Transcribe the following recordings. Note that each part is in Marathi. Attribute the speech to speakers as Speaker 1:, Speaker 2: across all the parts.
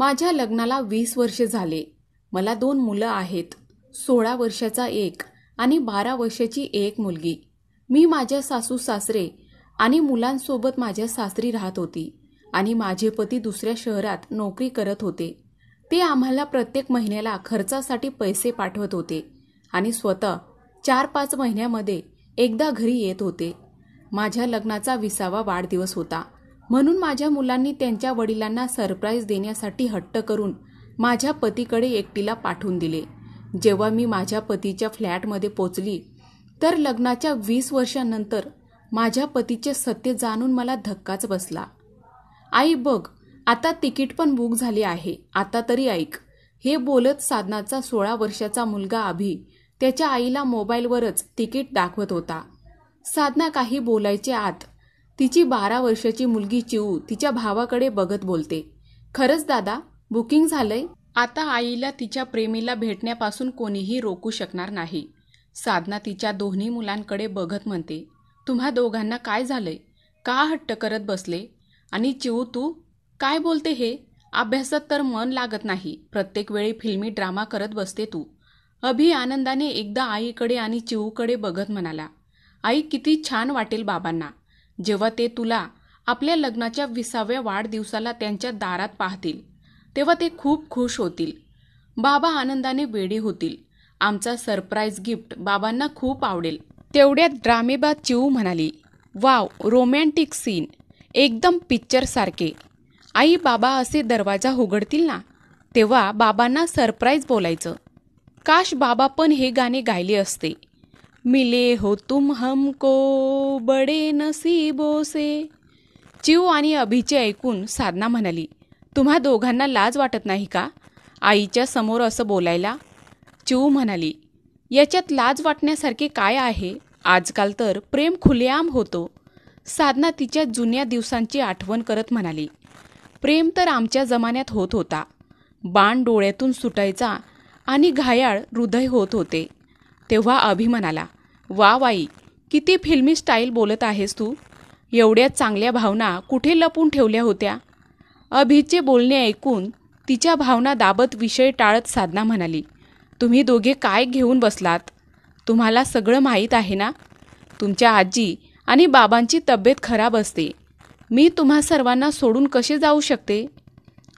Speaker 1: माझ्या लग्नाला 20 वर्षे झाले. मला 2 मुलं आहेत. 16 वर्षाचा एक आणि 12 वर्षाची एक मुलगी. मी माझ्या सासू सासरे आणि मुलांसोबत माझ्या सासरी राहत होती आणि माझे पती दुसऱ्या शहरात नोकरी करत होते. ते आम्हाला प्रत्येक महिन्याला खर्चासाठी पैसे पाठवत होते आणि स्वतः 4-5 महिन्यामध्ये एकदा घरी येत होते. माझ्या लग्नाचा 20वा वाढदिवस होता, म्हणून माझ्या मुलांनी त्यांच्या वडिलांना सरप्राईज देण्यासाठी हट्ट करून माझ्या पतीकडे एकटीला पाठवून दिले. जेव्हा मी माझ्या पतीच्या फ्लॅटमध्ये पोचली तर लग्नाच्या 20 वर्षांनंतर माझ्या पतीचे सत्य जाणून मला धक्काच बसला. आई बघ, आता तिकीट पण बुक झाले आहे, आता तरी ऐक. हे बोलत साधनाचा 16 वर्षाचा मुलगा अभि त्याच्या आईला मोबाईलवरच तिकीट दाखवत होता. साधना काही बोलायच्या आत तिची 12 वर्षाची मुलगी चिऊ तिच्या भावाकडे बघत बोलते, खरंच दादा, बुकिंग झालंय. आता आईला तिच्या प्रेमीला भेटण्यापासून कोणीही रोखू शकणार नाही. साधना तिच्या दोन्ही मुलांकडे बघत म्हणते, तुम्हा दोघांना काय झालंय? का हट्ट करत बसले? आणि चिऊ, तू काय बोलते हे? अभ्यासात तर मन लागत नाही, प्रत्येक वेळी फिल्मी ड्रामा करत बसते तू. अभि आनंदाने एकदा आईकडे आणि चिऊकडे बघत म्हणाला, आई, किती छान वाटेल बाबांना जेव्हा ते तुला आपल्या लग्नाच्या 20व्या वाढदिवसाला त्यांच्या दारात पाहतील. तेव्हा ते खूप खुश होतील. बाबा आनंदाने वेडे होतील. आमचा सरप्राईज गिफ्ट बाबांना खूप आवडेल. तेवढ्यात ड्रामेबाज चिऊ म्हणाली, वाव, रोमॅन्टिक सीन, एकदम पिक्चरसारखे. आई, बाबा असे दरवाजा उघडतील ना, तेव्हा बाबांना सरप्राईज बोलायचं. काश बाबा पण हे गाणे गायले असते. मिले हो तुम हमको बडे नसीबों से. चिऊ आणि अभिचे ऐकून साधना म्हणाली, तुम्हा दोघांना लाज वाटत नाही का आईच्या समोर असं बोलायला? चिऊ म्हणाली, याच्यात लाज वाटण्यासारखे काय आहे? आजकाल तर प्रेम खुलेआम होतो. साधना तिच्या जुन्या दिवसांची आठवण करत म्हणाली, प्रेम तर आमच्या जमान्यात होत होता. बाण डोळ्यातून सुटायचा आणि घायाळ हृदय होत होते. तेव्हा अभि म्हणाला, वा वाई, किती फिल्मी स्टाईल बोलत आहेस तू. एवढ्या चांगल्या भावना कुठे लपून ठेवल्या होत्या? अभिचे बोलणे ऐकून तिच्या भावना दाबत विषय टाळत साधना म्हणाली, तुम्ही दोघे काय घेऊन बसलात? तुम्हाला सगळं माहीत आहे ना? तुमच्या आजी आणि बाबांची तब्येत खराब असते. मी तुम्हा सर्वांना सोडून कसे जाऊ शकते?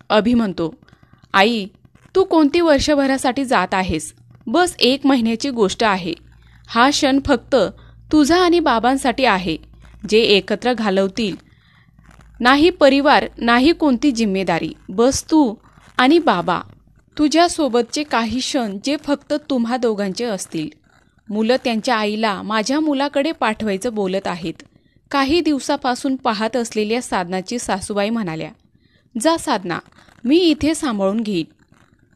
Speaker 1: अभि म्हणतो, आई, तू कोणती वर्षभरासाठी जात आहेस? बस 1 महिन्याची गोष्ट आहे. हा क्षण फक्त तुझा आणि बाबांसाठी आहे, जे एकत्र घालवतील. नाही परिवार, नाही कोणती जिम्मेदारी, बस तू आणि बाबा. तुझ्यासोबतचे काही क्षण जे फक्त तुम्हा दोघांचे असतील. मुलं त्यांच्या आईला माझ्या मुलाकडे पाठवायचं बोलत आहेत. काही दिवसापासून पाहत असलेल्या साधनाची सासूबाई म्हणाल्या, जा साधना, मी इथे सांभाळून घेईन.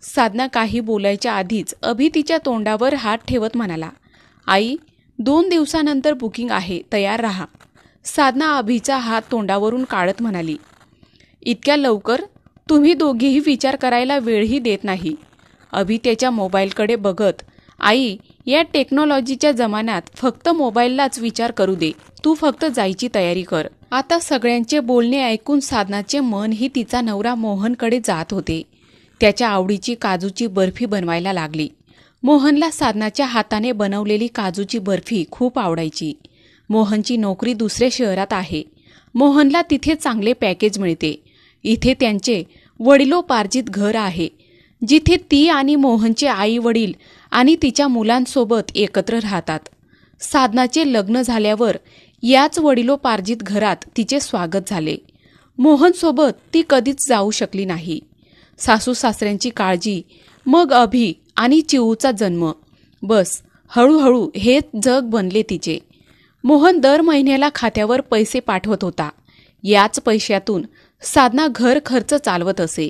Speaker 1: साधना काही बोलायच्या आधीच अभि तिच्या तोंडावर हात ठेवत म्हणाला, आई, 2 दिवसानंतर बुकिंग आहे, तयार राहा. साधना अभिचा हात तोंडावरून काढत म्हणाली, इतक्या लवकर? तुम्ही दोघेही विचार करायला वेळही देत नाही. अभि त्याच्या मोबाईलकडे बघत, आई, या टेक्नॉलॉजीच्या जमान्यात फक्त मोबाईललाच विचार करू दे. तू फक्त जायची तयारी कर. आता सगळ्यांचे बोलणे ऐकून साधनाचे मनही तिचा नवरा मोहनकडे जात होते. त्याच्या आवडीची काजूची बर्फी बनवायला लागली. मोहनला साधनाच्या हाताने बनवलेली काजूची बर्फी खूप आवडायची. मोहनची नोकरी दुसऱ्या शहरात आहे. मोहनला तिथे चांगले पॅकेज मिळते. इथे त्यांचे वडिलोपार्जित घर आहे, जिथे ती आणि मोहनचे आई वडील आणि तिच्या मुलांसोबत एकत्र राहतात. साधनाचे लग्न झाल्यावर याच वडिलोपार्जित घरात तिचे स्वागत झाले. मोहनसोबत ती कधीच जाऊ शकली नाही. सासू सासऱ्यांची काळजी, मग अभि आणि चिऊचा जन्म, बस हळूहळू हेच जग बनले तिचे. मोहन दर महिन्याला खात्यावर पैसे पाठवत होता. याच पैशातून साधना घर खर्च चालवत असे.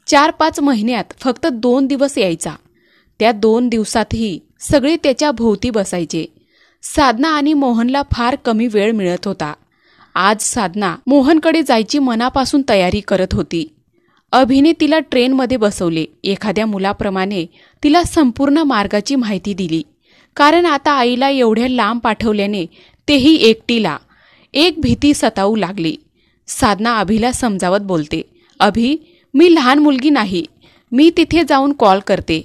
Speaker 1: 4-5 महिन्यात फक्त 2 दिवस यायचा. त्या 2 दिवसातही सगळे त्याच्या भोवती बसायचे. साधना आणि मोहनला फार कमी वेळ मिळत होता. आज साधना मोहनकडे जायची मनापासून तयारी करत होती. अभिने तिला ट्रेनमध्ये बसवले. एखाद्या मुलाप्रमाणे तिला संपूर्ण मार्गाची माहिती दिली. कारण आता आईला एवढ्या लांब पाठवल्याने तेही एकटीला एक भीती सतावू लागली. साधना अभिला समजावत बोलते, अभि, मी लहान मुलगी नाही, मी तिथे जाऊन कॉल करते.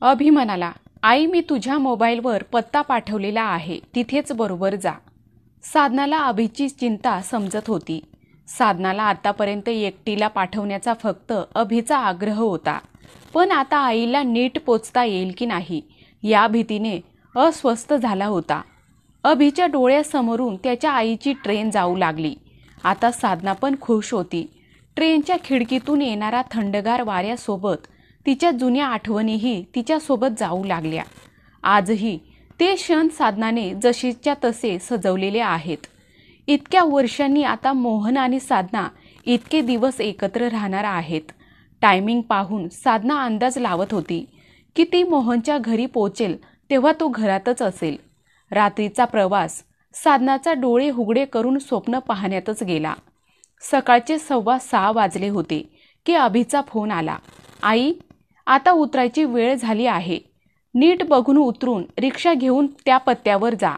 Speaker 1: अभि म्हणाला, आई मी तुझ्या मोबाईलवर पत्ता पाठवलेला आहे, तिथेच बरोबर जा. साधनाला अभिची चिंता समजत होती. साधनाला आतापर्यंत एकटीला पाठवण्याचा फक्त अभिचा आग्रह होता, पण आता आईला नीट पोचता येईल की नाही या भीतीने अस्वस्थ झाला होता. अभिच्या डोळ्यासमोरून त्याच्या आईची ट्रेन जाऊ लागली. आता साधना पण खुश होती. ट्रेनच्या खिडकीतून येणारा थंडगार वाऱ्यासोबत तिच्या जुन्या आठवणीही तिच्यासोबत जाऊ लागल्या. आजही ते क्षण साधनाने जशीच्या तसे सजवलेले आहेत. इतक्या वर्षांनी आता मोहन आणि साधना इतके दिवस एकत्र राहणार आहेत. टायमिंग पाहून साधना अंदाज लावत होती की ती मोहनच्या घरी पोचेल तेव्हा तो घरातच असेल. रात्रीचा प्रवास साधनाचा डोळे उघडे करून स्वप्न पाहण्यातच गेला. सकाळचे 6:15 वाजले होते की अभिचा फोन आला. आई, आता उतरायची वेळ झाली आहे. नीट बघून उतरून रिक्षा घेऊन त्या पत्त्यावर जा.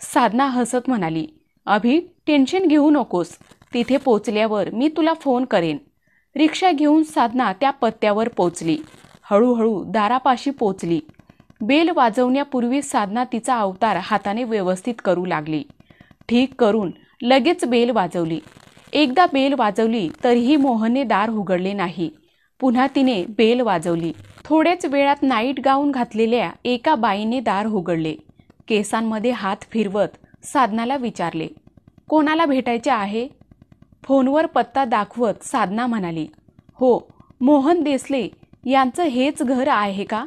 Speaker 1: साधना हसत म्हणाली, अभि टेन्शन घेऊ नकोस, तिथे पोचल्यावर मी तुला फोन करेन. रिक्षा घेऊन साधना त्या पत्त्यावर पोचली. हळूहळू दारापाशी पोचली. बेल वाजवण्यापूर्वी साधना तिचा अवतार हाताने व्यवस्थित करू लागली. ठीक करून लगेच बेल वाजवली. एकदा बेल वाजवली तरीही मोहनने दार उघडले नाही. पुन्हा तिने बेल वाजवली. थोड्याच वेळात नाईट गाऊन घातलेल्या एका बाईने दार उघडले. केसांमध्ये हात फिरवत साधनाला विचारले, कोणाला भेटायचे आहे? फोनवर पत्ता दाखवत साधना म्हणाली, हो, मोहन देसले यांचं हेच घर आहे का?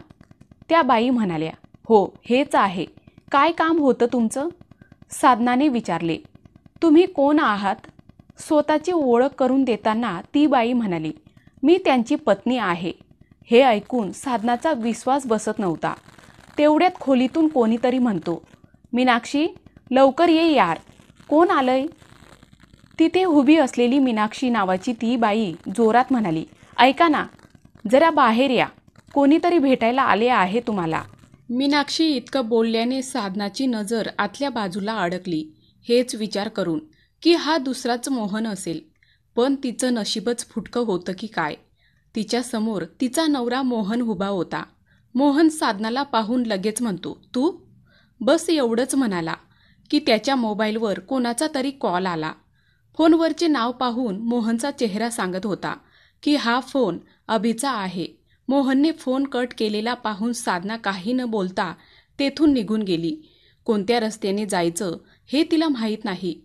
Speaker 1: त्या बाई म्हणाल्या, हो हेच आहे. काय काम होतं तुमचं? साधनाने विचारले. तुम्ही कोण आहात? स्वतःची ओळख करून देताना ती बाई म्हणाली, मी त्यांची पत्नी आहे. हे ऐकून साधनाचा विश्वास बसत नव्हता. तेवढ्यात खोलीतून कोणीतरी म्हणतो, मीनाक्षी लवकर ये यार, कोण आलंय? तिथे उभी असलेली मीनाक्षी नावाची ती बाई जोरात म्हणाली, ऐका ना, जरा बाहेर या, कोणीतरी भेटायला आले आहे तुम्हाला. मीनाक्षी इतकं बोलल्याने साधनाची नजर आतल्या बाजूला अडकली. हेच विचार करून की हा दुसराच मोहन असेल. पण तिचं नशीबच फुटकं होतं की काय. तिच्या समोर तिचा नवरा मोहन उभा होता. मोहन साधनाला पाहून लगेच म्हणतो, तू? बस एवढंच म्हणाला की त्याच्या मोबाईलवर कोणाचा तरी कॉल आला. फोनवरचे नाव पाहून मोहनचा चेहरा सांगत होता की हा फोन अभिचा आहे. मोहनने फोन कट केलेला पाहून साधना काही न बोलता तेथून निघून गेली. कोणत्या रस्त्याने जायचं हे तिला माहीत नाही.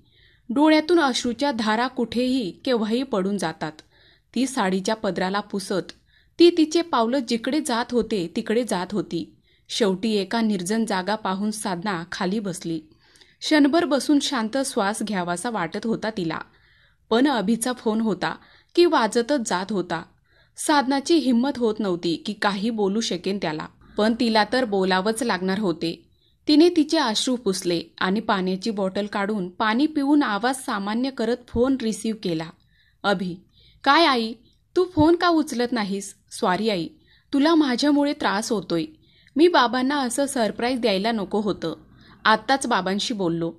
Speaker 1: डोळ्यातून अश्रूच्या धारा कुठेही केव्हाही पडून जातात. ती साडीच्या पदराला पुसत ती तिचे पावलं जिकडे जात होते तिकडे जात होती. शेवटी एका निर्जन जागा पाहून साधना खाली बसली. क्षणभर बसून शांत श्वास घ्यावासा वाटत होता तिला. पण अभिचा फोन होता की वाजतच जात होता. साधनाची हिंमत होत नव्हती की काही बोलू शकेन त्याला, पण तिला तर बोलावंच लागणार होते. तिने तिचे अश्रू पुसले आणि पाण्याची बॉटल काढून पाणी पिऊन आवाज सामान्य करत फोन रिसीव्ह केला. अभि, काय आई, तू फोन का उचलत नाहीस? सॉरी आई, तुला माझ्यामुळे त्रास होतोय. मी बाबांना असं सरप्राईज द्यायला नको होतं. आत्ताच बाबांशी बोललो,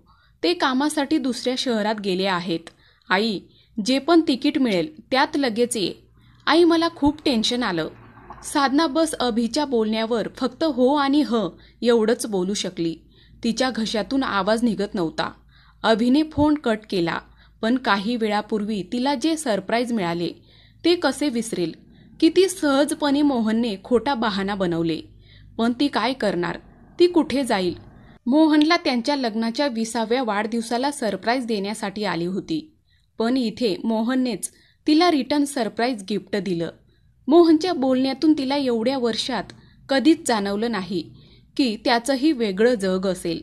Speaker 1: ते कामासाठी दुसऱ्या शहरात गेले आहेत. आई, जे पण तिकीट मिळेल त्यात लगेच ये. आई, मला खूप टेन्शन आलं. साधना बस अभिच्या बोलण्यावर फक्त हो आणि ह एवढंच बोलू शकली. तिच्या घशातून आवाज निघत नव्हता. अभिने फोन कट केला. पण काही वेळापूर्वी तिला जे सरप्राईज मिळाले ते कसे विसरेल? किती सहजपणे मोहनने खोटा बहाणा बनवले. पण ती काय करणार? ती कुठे जाईल? मोहनला त्यांच्या लग्नाच्या 20व्या वाढदिवसाला सरप्राईज देण्यासाठी आली होती. पण इथे मोहननेच तिला रिटर्न सरप्राईज गिफ्ट दिलं. मोहनच्या बोलण्यातून तिला एवढ्या वर्षात कधीच जाणवलं नाही की त्याचंही वेगळं जग असेल.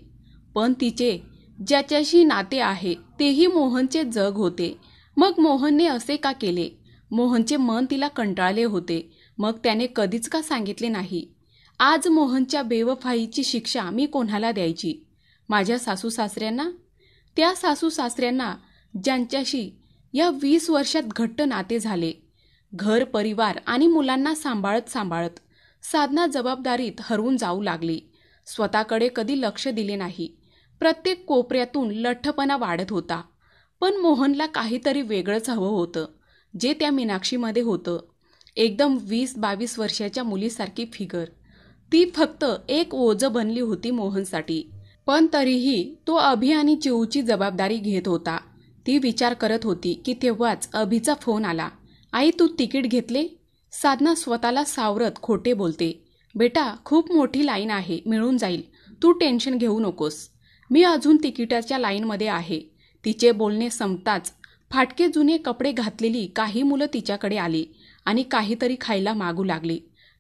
Speaker 1: पण तिचे ज्याच्याशी नाते आहे तेही मोहनचे जग होते. मग मोहनने असे का केले? मोहनचे मन तिला कंटाळले होते. मग त्याने कधीच का सांगितले नाही? आज मोहनच्या बेवफाईची शिक्षा मी कोणाला द्यायची? माझ्या सासू सासऱ्यांना? त्या सासू सासऱ्यांना ज्यांच्याशी या 20 वर्षात घट्ट नाते झाले. घर, परिवार आणि मुलांना सांभाळत सांभाळत साधना जबाबदारीत हरवून जाऊ लागली. स्वतःकडे कधी लक्ष दिले नाही. प्रत्येक कोपऱ्यातून लठ्ठपणा वाढत होता. पण मोहनला काहीतरी वेगळंच हवं होतं, जे त्या मीनाक्षीमध्ये होतं. एकदम 20-22 वर्षाच्या मुलीसारखी फिगर. ती फक्त एक ओझं बनली होती मोहनसाठी. पण तरीही तो अभि आणि चिऊची जबाबदारी घेत होता. ती विचार करत होती की तेव्हाच अभिचा फोन आला. आई, तू तिकीट घेतले? साधना स्वतःला सावरत खोटे बोलते. बेटा, खूप मोठी लाईन आहे, मिळून जाईल, तू टेन्शन घेऊ नकोस. मी अजून तिकिटाच्या लाईनमध्ये आहे. तिचे बोलणे संपताच फाटके जुने कपडे घातलेली काही मुलं तिच्याकडे आली आणि काहीतरी खायला मागू लागली.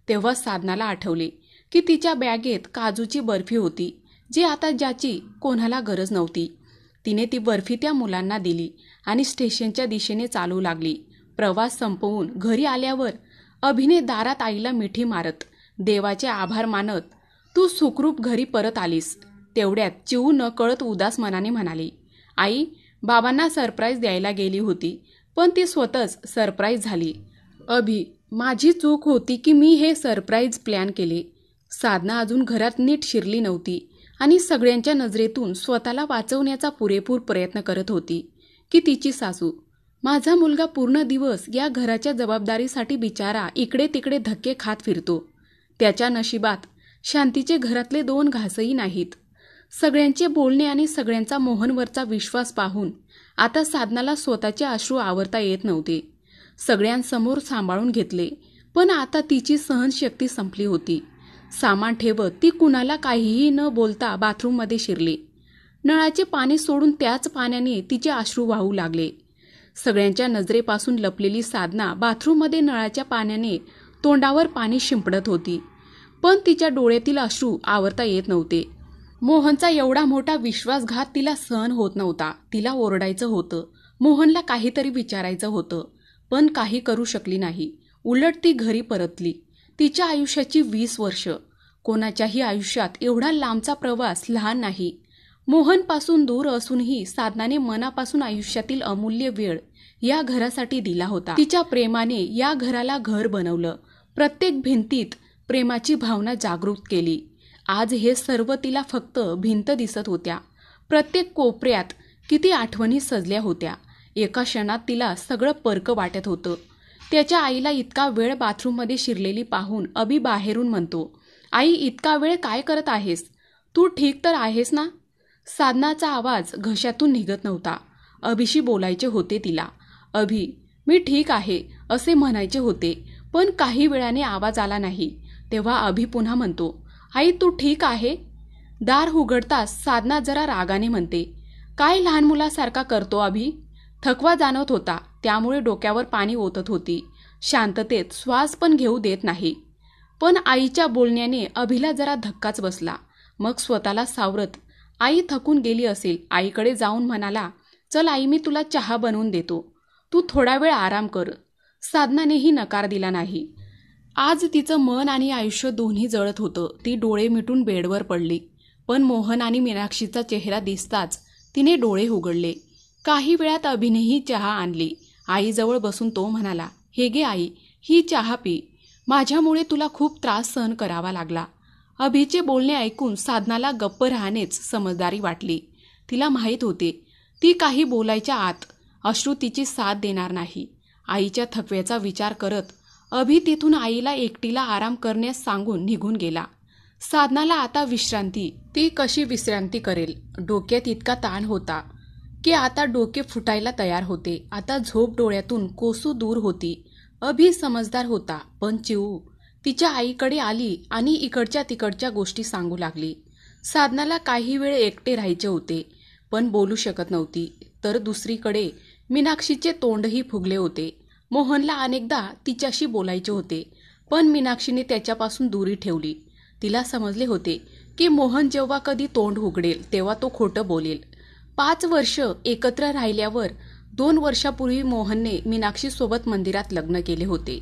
Speaker 1: तेव्हा साधनाला आठवले की तिच्या बॅगेत काजूची बर्फी होती, जी आता ज्याची कोणाला गरज नव्हती. तिने ती बर्फी त्या मुलांना दिली आणि स्टेशनच्या दिशेने चालू लागली. प्रवास संपवून घरी आल्यावर अभिने दारात आईला मिठी मारत देवाचे आभार मानत, तू सुखरूप घरी परत आलीस. तेवढ्यात चिऊ नकळत उदास मनाने म्हणाली, आई, बाबांना सरप्राईज द्यायला गेली होती, पण ती स्वतःच सरप्राईज झाली. अभि, माझी चूक होती की मी हे सरप्राईज प्लॅन केले. साधना अजून घरात नीट शिरली नव्हती आणि सगळ्यांच्या नजरेतून स्वतःला वाचवण्याचा पुरेपूर प्रयत्न करत होती की तिची सासू, माझा मुलगा पूर्ण दिवस या घराच्या जबाबदारीसाठी बिचारा इकडे तिकडे धक्के खात फिरतो. त्याच्या नशिबात शांतीचे घरातले 2 घासही नाहीत. सगळ्यांचे बोलणे आणि सगळ्यांचा मोहनवरचा विश्वास पाहून आता साधनाला स्वतःचे अश्रू आवरता येत नव्हते. सगळ्यांसमोर सांभाळून घेतले, पण आता तिची सहनशक्ती संपली होती. सामान ठेवत ती कुणाला काहीही न बोलता बाथरूममध्ये शिरली. नळाचे पाणी सोडून त्याच पाण्याने तिचे अश्रू वाहू लागले. सगळ्यांच्या नजरेपासून लपलेली साधना बाथरूममध्ये नळाच्या पाण्याने तोंडावर पाणी शिंपडत होती, पण तिच्या डोळ्यातील अश्रू आवरता येत नव्हते. मोहनचा एवढा मोठा विश्वासघात तिला सहन होत नव्हता. तिला ओरडायचं होतं, मोहनला काहीतरी विचारायचं होतं, पण काही करू शकली नाही. उलट ती घरी परतली. तिच्या आयुष्याची 20 वर्ष. कोणाच्याही आयुष्यात एवढा लांबचा प्रवास लहान नाही. मोहनपासून दूर असूनही साधनाने मनापासून आयुष्यातील अमूल्य वेळ या घरासाठी दिला होता. तिच्या प्रेमाने या घराला घर बनवलं. प्रत्येक भिंतीत प्रेमाची भावना जागृत केली. आज हे सर्व तिला फक्त भिंत दिसत होत्या. प्रत्येक कोपऱ्यात किती आठवणी सजल्या होत्या. एका क्षणात तिला सगळं परकं वाटत होतं. त्याच्या आईला इतका वेळ बाथरूममध्ये शिरलेली पाहून अभि बाहेरून म्हणतो, आई, इतका वेळ काय करत आहेस? तू ठीक तर आहेस ना? साधनाचा आवाज घशातून निघत नव्हता. अभिशी बोलायचे होते तिला. अभि, मी ठीक आहे असे म्हणायचे होते, पण काही वेळाने आवाज आला नाही. तेव्हा अभि पुन्हा म्हणतो, आई, तू ठीक आहे? दार उघडताच साधना जरा रागाने म्हणते, काय लहान मुलासारखा करतो अभि? थकवा जाणवत होता, त्यामुळे डोक्यावर पाणी ओतत होती. शांततेत श्वास पण घेऊ देत नाही. पण आईच्या बोलण्याने अभिला जरा धक्काच बसला. मग स्वतःला सावरत, आई थकून गेली असेल, आईकडे जाऊन म्हणाला, चल आई, मी तुला चहा बनवून देतो, तू थोडा वेळ आराम कर. साधनानेही नकार दिला नाही. आज तिचं मन आणि आयुष्य दोन्ही जळत होतं. ती डोळे मिटून बेडवर पडली. पण मोहन आणि मीनाक्षीचा चेहरा दिसताच तिने डोळे उघडले. काही वेळात अभिनेही चहा आणली. आईजवळ बसून तो म्हणाला, हे गे आई, ही चहा पी. माझ्यामुळे तुला खूप त्रास सहन करावा लागला. अभिचे बोलणे ऐकून साधनाला गप्प राहणेच समजदारी वाटली. तिला माहीत होते ती काही बोलायच्या आत अश्रू तिची साथ देणार नाही. आईच्या थकव्याचा विचार करत अभि तिथून आईला एकटीला आराम करण्यास सांगून निघून गेला. साधनाला आता विश्रांती. ती कशी विश्रांती करेल? डोक्यात इतका ताण होता की आता डोके फुटायला तयार होते. आता झोप डोळ्यातून कोसू दूर होती. अभि समजदार होता, पण चिऊ तिच्या आईकडे आली आणि इकडच्या तिकडच्या गोष्टी सांगू लागली. साधनाला काही वेळ एकटे राहायचे होते, पण बोलू शकत नव्हती. तर दुसरीकडे मीनाक्षीचे तोंडही फुगले होते. मोहनला अनेकदा तिच्याशी बोलायचे होते, पण मीनाक्षीने त्याच्यापासून दूरी ठेवली. तिला समजले होते की मोहन जेव्हा कधी तोंड उघडेल तेव्हा तो खोटं बोलेल. 5 वर्ष एकत्र राहिल्यावर 2 वर्षापूर्वी मोहनने मीनाक्षीसोबत मंदिरात लग्न केले होते.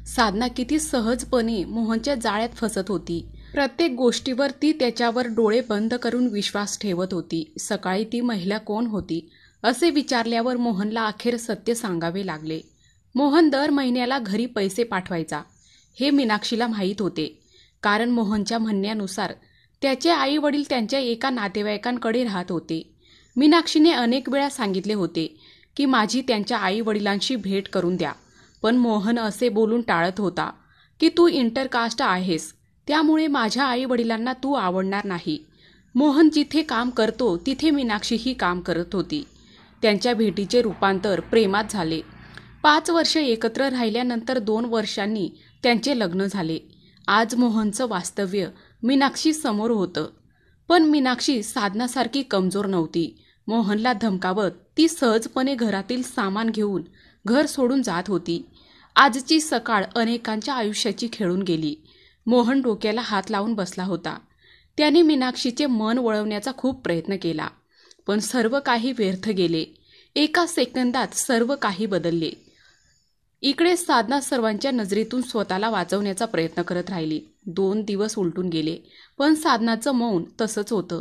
Speaker 1: साधना किती सहजपणे मोहनच्या जाळ्यात फसत होती. प्रत्येक गोष्टीवर ती त्याच्यावर डोळे बंद करून विश्वास ठेवत होती. सकाळी ती महिला कोण होती असे विचारल्यावर मोहनला अखेर सत्य सांगावे लागले. मोहन दर महिन्याला घरी पैसे पाठवायचा हे मीनाक्षीला माहीत होते, कारण मोहनच्या म्हणण्यानुसार त्याचे आई वडील त्यांच्या एका नातेवाईकांकडे राहत होते. मीनाक्षीने अनेक वेळा सांगितले होते की माझी त्यांच्या आई वडिलांशी भेट करून द्या, पण मोहन असे बोलून टाळत होता की तू इंटरकास्ट आहेस, त्यामुळे माझ्या आई वडिलांना तू आवडणार नाही. मोहन जिथे काम करतो तिथे मीनाक्षीही काम करत होती. त्यांच्या भेटीचे रूपांतर प्रेमात झाले. 5 वर्ष एकत्र राहिल्यानंतर 2 वर्षांनी त्यांचे लग्न झाले. आज मोहनचं वास्तव्य मीनाक्षी समोर होतं. पण मीनाक्षी साधनासारखी कमजोर नव्हती. मोहनला धमकावत ती सहजपणे घरातील सामान घेऊन घर सोडून जात होती. आजची सकाळ अनेकांच्या आयुष्याची खेळून गेली. मोहन डोक्याला हात लावून बसला होता. त्याने मीनाक्षीचे मन वळवण्याचा खूप प्रयत्न केला, पण सर्व काही व्यर्थ गेले. एका सेकंदात सर्व काही बदलले. इकडे साधना सर्वांच्या नजरेतून स्वतःला वाचवण्याचा प्रयत्न करत राहिली. 2 दिवस उलटून गेले, पण साधनाचं मौन तसंच होतं.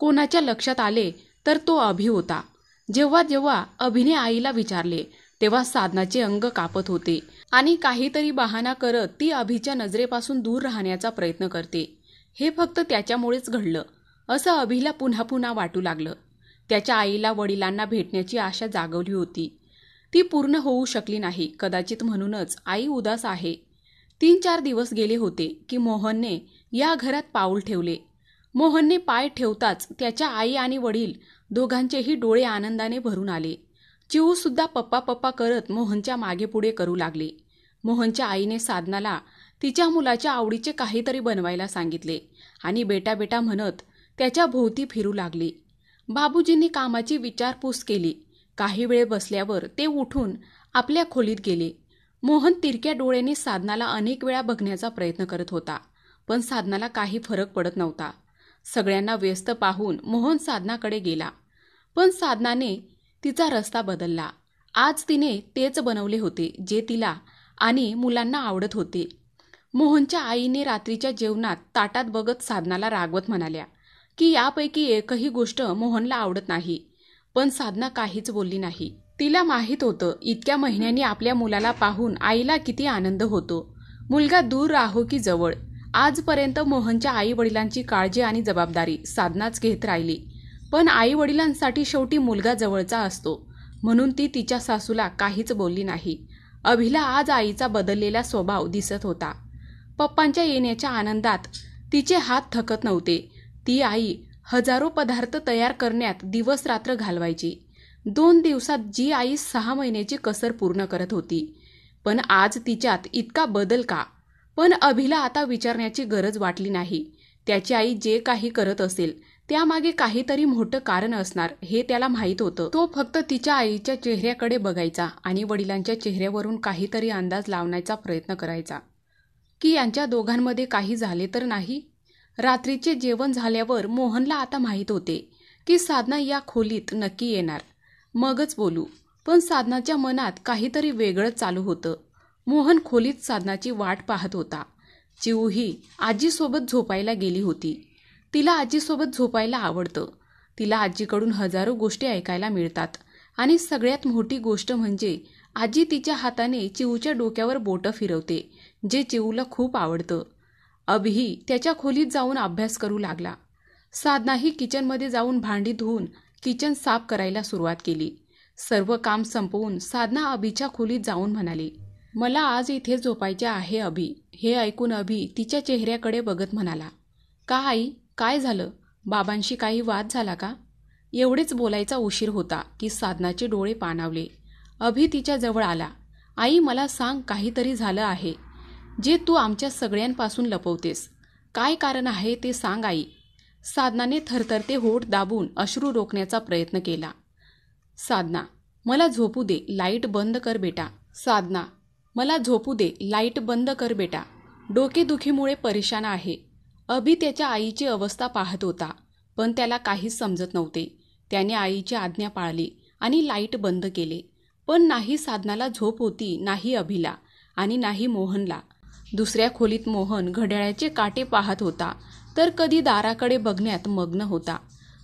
Speaker 1: कोणाच्या लक्षात आले तर तो अभि होता. जेव्हा जेव्हा अभिने आईला विचारले तेव्हा साधनाचे अंग कापत होते आणि काहीतरी बहाणा करत ती अभिच्या नजरेपासून दूर राहण्याचा प्रयत्न करते. हे फक्त त्याच्यामुळेच घडलं असं अभिला पुन्हा पुन्हा वाटू लागलं. त्याच्या आईला वडिलांना भेटण्याची आशा जागवली होती, ती पूर्ण होऊ शकली नाही. कदाचित म्हणूनच आई उदास आहे. 3-4 दिवस गेले होते की मोहनने या घरात पाऊल ठेवले. मोहनने पाय ठेवताच त्याच्या आई आणि वडील दोघांचेही डोळे आनंदाने भरून आले. चिऊ सुद्धा पप्पा पप्पा करत मोहनच्या मागे पुढे करू लागले. मोहनच्या आईने साधनाला तिच्या मुलाच्या आवडीचे काहीतरी बनवायला सांगितले आणि बेटा बेटा म्हणत त्याच्या भोवती फिरू लागली. बाबूजींनी कामाची विचारपूस केली. काही वेळ बसल्यावर ते उठून आपल्या खोलीत गेले. मोहन तिरक्या डोळ्यांनी साधनाला अनेक वेळा बघण्याचा प्रयत्न करत होता, पण साधनाला काही फरक पडत नव्हता. सगळ्यांना व्यस्त पाहून मोहन साधनाकडे गेला, पण साधनाने तिचा रस्ता बदलला. आज तिने तेच बनवले होते जे तिला आणि मुलांना आवडत होते. मोहनच्या आईने रात्रीच्या जेवणात ताटात बघत साधनाला रागवत म्हणाल्या की यापैकी एकही गोष्ट मोहनला आवडत नाही. पण साधना काहीच बोलली नाही. तिला माहीत होतं इतक्या महिन्यांनी आपल्या मुलाला पाहून आईला किती आनंद होतो. मुलगा दूर राहो की जवळ, आजपर्यंत मोहनच्या आई वडिलांची काळजी आणि जबाबदारी साधनाच घेत राहिली. पण आई वडिलांसाठी शेवटी मुलगा जवळचा असतो, म्हणून ती तिच्या सासूला काहीच बोलली नाही. अभिला आज आईचा बदललेला स्वभाव दिसत होता. पप्पांच्या येण्याच्या आनंदात तिचे हात थकत नव्हते. ती आई हजारो पदार्थ तयार करण्यात दिवस रात्र घालवायची. 2 दिवसात जी आई 6 महिन्याची कसर पूर्ण करत होती. पण आज तिच्यात इतका बदल का? पण अभिला आता विचारण्याची गरज वाटली नाही. त्याची आई जे काही करत असेल त्यामागे काहीतरी मोठं कारण असणार हे त्याला माहीत होतं. तो फक्त तिच्या आईच्या चेहऱ्याकडे बघायचा आणि वडिलांच्या चेहऱ्यावरून काहीतरी अंदाज लावण्याचा प्रयत्न करायचा की यांच्या दोघांमध्ये काही झाले तर नाही. रात्रीचे जेवण झाल्यावर मोहनला आता माहीत होते की साधना या खोलीत नक्की येणार. मगच बोलू. पण साधनाच्या मनात काहीतरी वेगळंच चालू होतं. मोहन खोलीत साधनाची वाट पाहत होता. चिऊही आजीसोबत झोपायला गेली होती. तिला आजीसोबत झोपायला आवडतं. तिला आजीकडून हजारो गोष्टी ऐकायला मिळतात आणि सगळ्यात मोठी गोष्ट म्हणजे आजी तिच्या हाताने चिऊच्या डोक्यावर बोटं फिरवते, जे चिऊला खूप आवडतं. अभिही त्याच्या खोलीत जाऊन अभ्यास करू लागला. साधनाही किचनमध्ये जाऊन भांडी धुवून किचन साफ करायला सुरुवात केली. सर्व काम संपवून साधना अभिच्या खोलीत जाऊन म्हणाली, मला आज इथे झोपायचे आहे अभि. हे ऐकून अभि तिच्या चेहऱ्याकडे बघत म्हणाला, का आई, काय झालं? बाबांशी काही वाद झाला का? एवढेच बोलायचा उशीर होता की साधनाचे डोळे पाणावले. अभि तिच्या जवळ आला. आई, मला सांग, काहीतरी झालं आहे जे तू आमच्या सगळ्यांपासून लपवतेस. काय कारण आहे ते सांग आई. साधनाने थरथरते होठ दाबून अश्रू रोखण्याचा प्रयत्न केला. साधना, मला झोपू दे, लाईट बंद कर बेटा. साधना, मला झोपू दे, लाईट बंद कर बेटा. डोकेदुखीमुळे परेशान आहे. अभि त्याच्या आईची अवस्था पाहत होता, पण त्याला काहीच समजत नव्हते. त्याने आईची आज्ञा पाळली आणि लाईट बंद केले. पण नाही साधनाला झोप होती, नाही अभिला आणि नाही मोहनला. दुसऱ्या खोलीत मोहन घड्याळाचे काटे पाहत होता, तर कधी दाराकडे बघण्यात मग्न होता.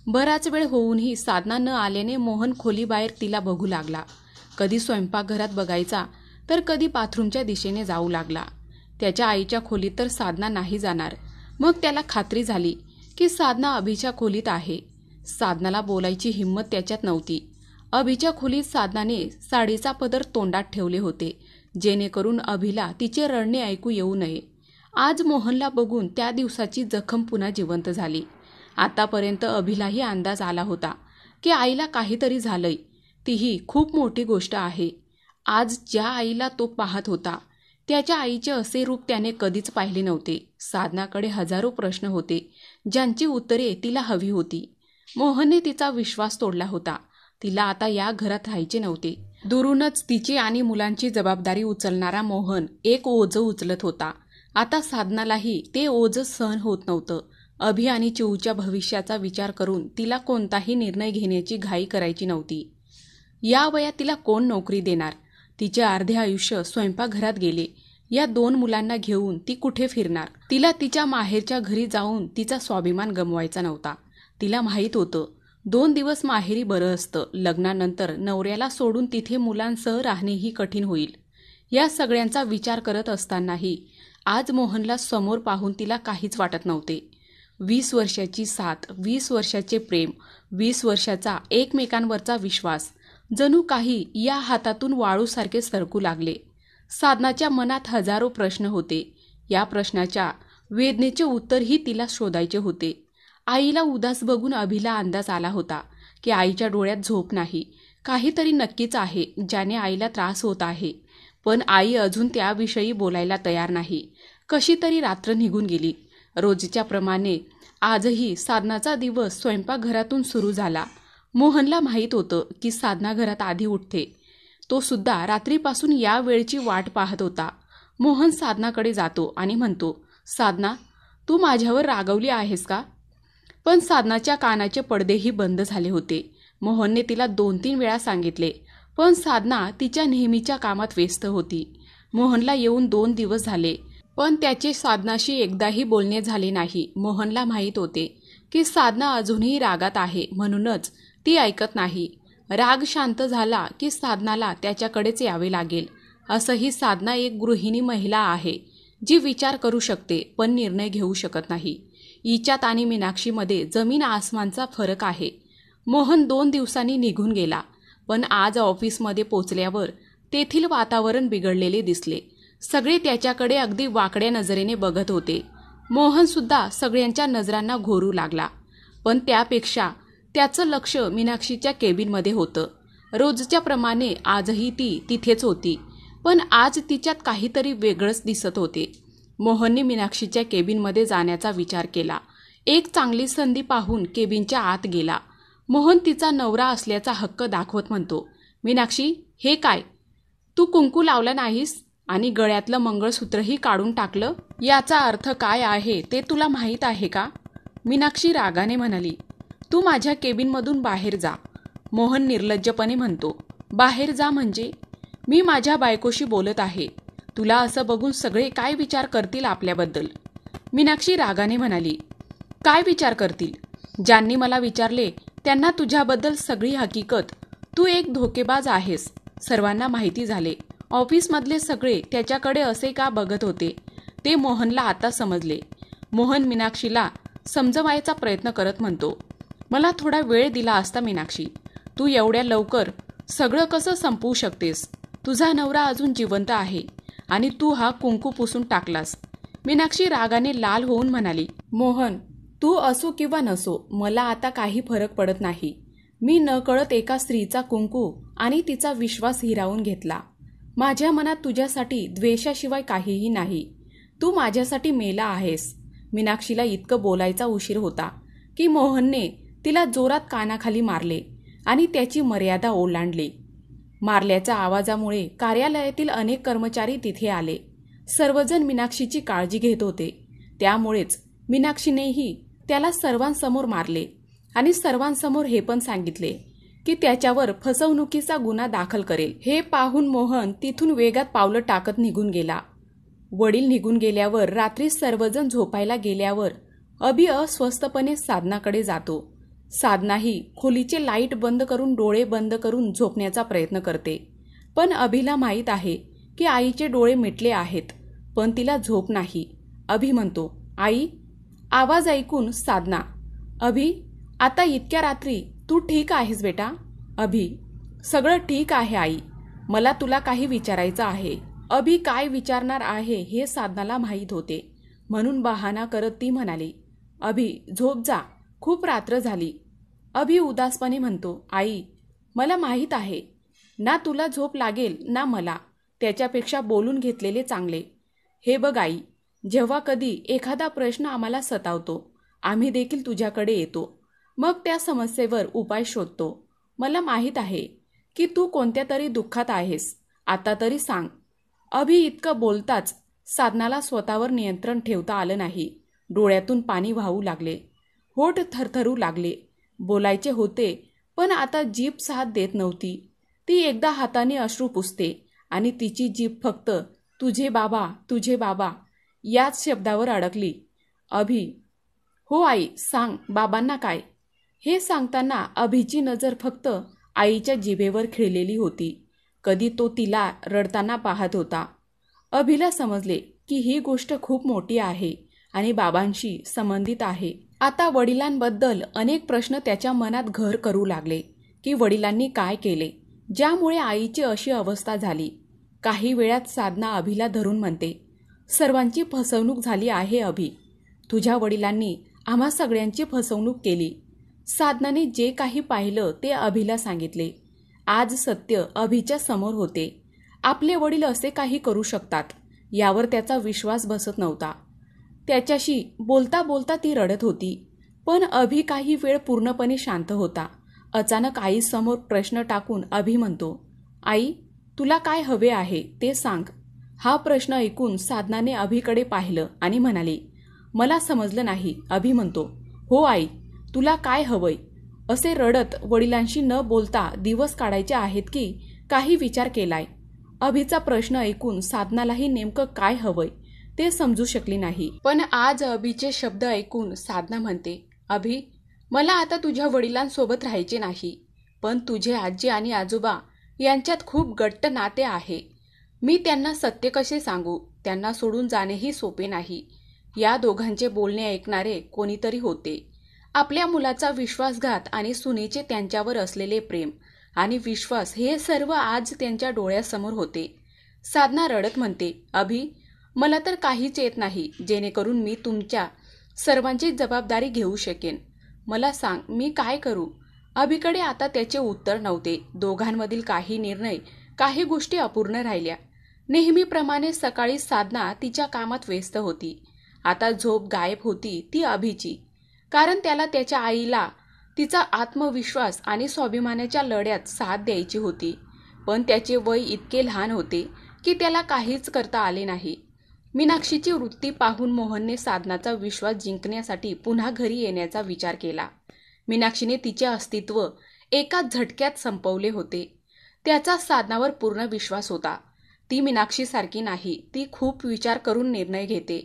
Speaker 1: बराच वेळ होऊनही साधना न आल्याने मोहन खोलीबाहेर तिला बघू लागला. कधी स्वयंपाकघरात बघायचा तर कधी बाथरूमच्या दिशेने जाऊ लागला. त्याच्या आईच्या खोलीत तर साधना नाही जाणार. मग त्याला खात्री झाली की साधना अभिच्या खोलीत आहे. साधनाला बोलायची हिंमत त्याच्यात नव्हती. अभिच्या खोलीत साधनाने साडीचा पदर तोंडात ठेवले होते, जेणेकरून अभिला तिचे रडणे ऐकू येऊ नये. आज मोहनला बघून त्या दिवसाची जखम पुन्हा जिवंत झाली. आतापर्यंत अभिलाही अंदाज आला होता की आईला काहीतरी झालंय. तीही खूप मोठी गोष्ट आहे. आज ज्या आईला तो पाहत होता त्याच्या आईचे असे रूप त्याने कधीच पाहिले नव्हते. साधनाकडे हजारो प्रश्न होते ज्यांची उत्तरे तिला हवी होती. मोहनने तिचा विश्वास तोडला होता. तिला आता या घरात राहायचे नव्हते. दुरूनच तिची आणि मुलांची जबाबदारी उचलणारा मोहन एक ओझं उचलत होता. आता साधनालाही ते ओझं सहन होत नव्हतं. अभि आणि चिऊच्या भविष्याचा विचार करून तिला कोणताही निर्णय घेण्याची घाई करायची नव्हती. या वयात तिला कोण नोकरी देणार? तिचे अर्धे आयुष्य स्वयंपाकघरात गेले. या 2 मुलांना घेऊन ती कुठे फिरणार? तिला तिच्या माहेरच्या घरी जाऊन तिचा स्वाभिमान गमवायचा नव्हता. तिला माहीत होतं 2 दिवस माहेरी बरं असतं. लग्नानंतर नवऱ्याला सोडून तिथे मुलांसह राहणेही कठीण होईल. या सगळ्यांचा विचार करत असतानाही आज मोहनला समोर पाहून तिला काहीच वाटत नव्हते. 20 वर्षाची साथ, 20 वर्षाचे प्रेम, 20 वर्षाचा एकमेकांवरचा विश्वास जणू काही या हातातून वाळूसारखे सरकू लागले. साधनाच्या मनात हजारो प्रश्न होते. या प्रश्नाच्या वेदनेचे उत्तरही तिला शोधायचे होते. आईला उदास बघून अभिला अंदाज आला होता की आईच्या डोळ्यात झोप नाही. काहीतरी नक्कीच आहे ज्याने आईला त्रास होत आहे. पण आई अजून त्याविषयी बोलायला तयार नाही. कशी तरी रात्र निघून गेली. रोजच्या प्रमाणे आजही साधनाचा दिवस स्वयंपाकघरातून सुरू झाला. मोहनला माहीत होतं की साधना घरात आधी उठते. तो सुद्धा रात्रीपासून या वेळची वाट पाहत होता. मोहन साधनाकडे जातो आणि म्हणतो, साधना, तू माझ्यावर रागवली आहेस का? पण साधनाच्या कानाचे पडदेही बंद झाले होते. मोहनने तिला 2-3 वेळा सांगितले, पण साधना तिच्या नेहमीच्या कामात व्यस्त होती. मोहनला येऊन 2 दिवस झाले, पण त्याचे साधनाशी एकदाही बोलणे झाले नाही. मोहनला माहीत होते की साधना अजूनही रागात आहे, म्हणूनच ती ऐकत नाही. राग शांत झाला की साधनाला त्याच्याकडेच यावे लागेल. असंही साधना एक गृहिणी महिला आहे जी विचार करू शकते पण निर्णय घेऊ शकत नाही. हिच्यात आणि मीनाक्षीमध्ये जमीन आसमानचा फरक आहे. मोहन 2 दिवसांनी निघून गेला, पण आज ऑफिसमध्ये पोचल्यावर तेथील वातावरण बिघडलेले दिसले. सगळे त्याच्याकडे अगदी वाकड्या नजरेने बघत होते. मोहनसुद्धा सगळ्यांच्या नजरांना घोरू लागला, पण त्यापेक्षा त्याचं लक्ष मीनाक्षीच्या केबिनमध्ये होतं. रोजच्या प्रमाणे आजही ती तिथेच होती, पण आज तिच्यात काहीतरी वेगळंच दिसत होते. मोहनने मीनाक्षीच्या केबिनमध्ये जाण्याचा विचार केला. एक चांगली संधी पाहून केबिनच्या आत गेला. मोहन तिचा नवरा असल्याचा हक्क दाखवत म्हणतो, मीनाक्षी, हे काय? तू कुंकू लावला नाहीस आणि गळ्यातलं मंगळसूत्रही काढून टाकलं. याचा अर्थ काय आहे ते तुला माहीत आहे का? मीनाक्षी रागाने म्हणाली, तू माझ्या केबिनमधून बाहेर जा. मोहन निर्लज्जपणे म्हणतो, बाहेर जा म्हणजे? मी माझ्या बायकोशी बोलत आहे. तुला असं बघून सगळे काय विचार करतील आपल्याबद्दल? मीनाक्षी रागाने म्हणाली, काय विचार करतील? ज्यांनी मला विचारले त्यांना तुझ्याबद्दल सगळी हकीकत. तू एक धोकेबाज आहेस सर्वांना माहिती झाले. ऑफिसमधले सगळे त्याच्याकडे असे का बघत होते ते मोहनला आता समजले. मोहन मीनाक्षीला समजवायचा प्रयत्न करत म्हणतो, मला थोडा वेळ दिला असता मीनाक्षी. तू एवढ्या लवकर सगळं कसं संपवू शकतेस? तुझा नवरा अजून जिवंत आहे आणि तू हा कुंकू पुसून टाकलास. मीनाक्षी रागाने लाल होऊन म्हणाली, मोहन, तू असो किंवा नसो मला आता काही फरक पडत नाही. मी नकळत एका स्त्रीचा कुंकू आणि तिचा विश्वास हिरावून घेतला. माझ्या मनात तुझ्यासाठी द्वेषाशिवाय काहीही नाही. तू माझ्यासाठी मेला आहेस. मीनाक्षीला इतकं बोलायचा उशीर होता की मोहनने तिला जोरात कानाखाली मारले आणि त्याची मर्यादा ओलांडली. मारल्याच्या आवाजामुळे कार्यालयातील अनेक कर्मचारी तिथे आले. सर्वजण मीनाक्षीची काळजी घेत होते. त्यामुळेच मीनाक्षीनेही त्याला सर्वांसमोर मारले आणि सर्वांसमोर हे पण सांगितले की त्याच्यावर फसवणुकीचा गुन्हा दाखल करेल. हे पाहून मोहन तिथून वेगात पावलं टाकत निघून गेला. वडील निघून गेल्यावर रात्री सर्वजण झोपायला गेल्यावर अभि अस्वस्थपणे साधनाकडे जातो. साधनाही खोलीचे लाईट बंद करून डोळे बंद करून झोपण्याचा प्रयत्न करते. पण अभिला माहीत आहे की आईचे डोळे मिटले आहेत, पण तिला झोप नाही. अभि म्हणतो, आई. आवाज ऐकून साधना, अभि, आता इतक्या रात्री तू ठीक आहेस बेटा? अभि, सगळं ठीक आहे आई. मला तुला काही विचारायचं आहे. अभि काय विचारणार आहे हे साधनाला माहीत होते, म्हणून बहाणा करत ती म्हणाली, अभि झोप जा, खूप रात्र झाली. अभि उदासपणे म्हणतो, आई मला माहीत आहे, ना तुला झोप लागेल ना मला, त्याच्यापेक्षा बोलून घेतलेले चांगले. हे बघ आई, जेव्हा कधी एखादा प्रश्न आम्हाला सतावतो, आम्ही देखील तुझ्याकडे येतो, मग त्या समस्येवर उपाय शोधतो. मला माहीत आहे की तू कोणत्या तरी दुःखात आहेस, आता तरी सांग. अभि इतकं बोलताच साधनाला स्वतःवर नियंत्रण ठेवता आलं नाही. डोळ्यातून पाणी वाहू लागले, होठ थरथरू लागले. बोलायचे होते पण आता जीभ साथ देत नव्हती. ती एकदा हाताने अश्रू पुसते आणि तिची जीभ फक्त तुझे बाबा याच शब्दावर अडकली. अभि हो आई सांग, बाबांना काय? हे सांगताना अभिची नजर फक्त आईच्या जिभेवर खिळलेली होती. कधी तो तिला रडताना पाहत होता. अभिला समजले की ही गोष्ट खूप मोठी आहे आणि बाबांशी संबंधित आहे. आता वडिलांबद्दल अनेक प्रश्न त्याच्या मनात घर करू लागले की वडिलांनी काय केले ज्यामुळे आईची अशी अवस्था झाली. काही वेळात साधना अभिला धरून म्हणते, सर्वांची फसवणूक झाली आहे अभि. तुझ्या वडिलांनी आम्हा सगळ्यांची फसवणूक केली. साधनाने जे काही पाहिलं ते अभिला सांगितले. आज सत्य अभिच्या समोर होते. आपले वडील असे काही करू शकतात यावर त्याचा विश्वास बसत नव्हता. त्याच्याशी बोलता बोलता ती रडत होती. पण अभि काही वेळ पूर्णपणे शांत होता. अचानक आईसमोर प्रश्न टाकून अभि म्हणतो, आई तुला काय हवे आहे ते सांग. हा प्रश्न ऐकून साधनाने अभिकडे पाहिलं आणि म्हणाली, मला समजलं नाही. अभि म्हणतो, हो आई तुला काय हवंय? असे रडत वडिलांशी न बोलता दिवस काढायचे आहेत की काही विचार केलाय? अभिचा प्रश्न ऐकून साधनालाही नेमकं काय हवंय ते समजू शकली नाही. पण आज अभिचे शब्द ऐकून साधना म्हणते, अभि मला आता तुझ्या वडिलांसोबत राहायचे नाही, पण तुझे आजी आणि आजोबा यांच्यात खूप घट्ट नाते आहे. मी त्यांना सत्य कसे सांगू? त्यांना सोडून जाणेही सोपे नाही. या दोघांचे बोलणे ऐकणारे कोणीतरी होते. आपल्या मुलाचा विश्वासघात आणि सुनेचे त्यांच्यावर असलेले प्रेम आणि विश्वास हे सर्व आज त्यांच्या डोळ्यासमोर होते. साधना रडत म्हणते, अभि मला तर काहीच येत नाही जेणेकरून मी तुमच्या सर्वांची जबाबदारी घेऊ शकेन. मला सांग मी काय करू? अभिकडे आता त्याचे उत्तर नव्हते. दोघांमधील काही निर्णय, काही गोष्टी अपूर्ण राहिल्या. नेहमीप्रमाणे सकाळी साधना तिच्या कामात व्यस्त होती. आता झोप गायब होती ती अभिची, कारण त्याला त्याच्या आईला तिचा आत्मविश्वास आणि स्वाभिमानाच्या लढ्यात साथ द्यायची होती. पण त्याचे वय इतके लहान होते की त्याला काहीच करता आले नाही. मीनाक्षीची वृत्ती पाहून मोहनने साधनाचा विश्वास जिंकण्यासाठी पुन्हा घरी येण्याचा विचार केला. मीनाक्षीने तिचे अस्तित्व एकाच झटक्यात संपवले होते. त्याचा साधनावर पूर्ण विश्वास होता. ती मीनाक्षीसारखी नाही. ती खूप विचार करून निर्णय घेते.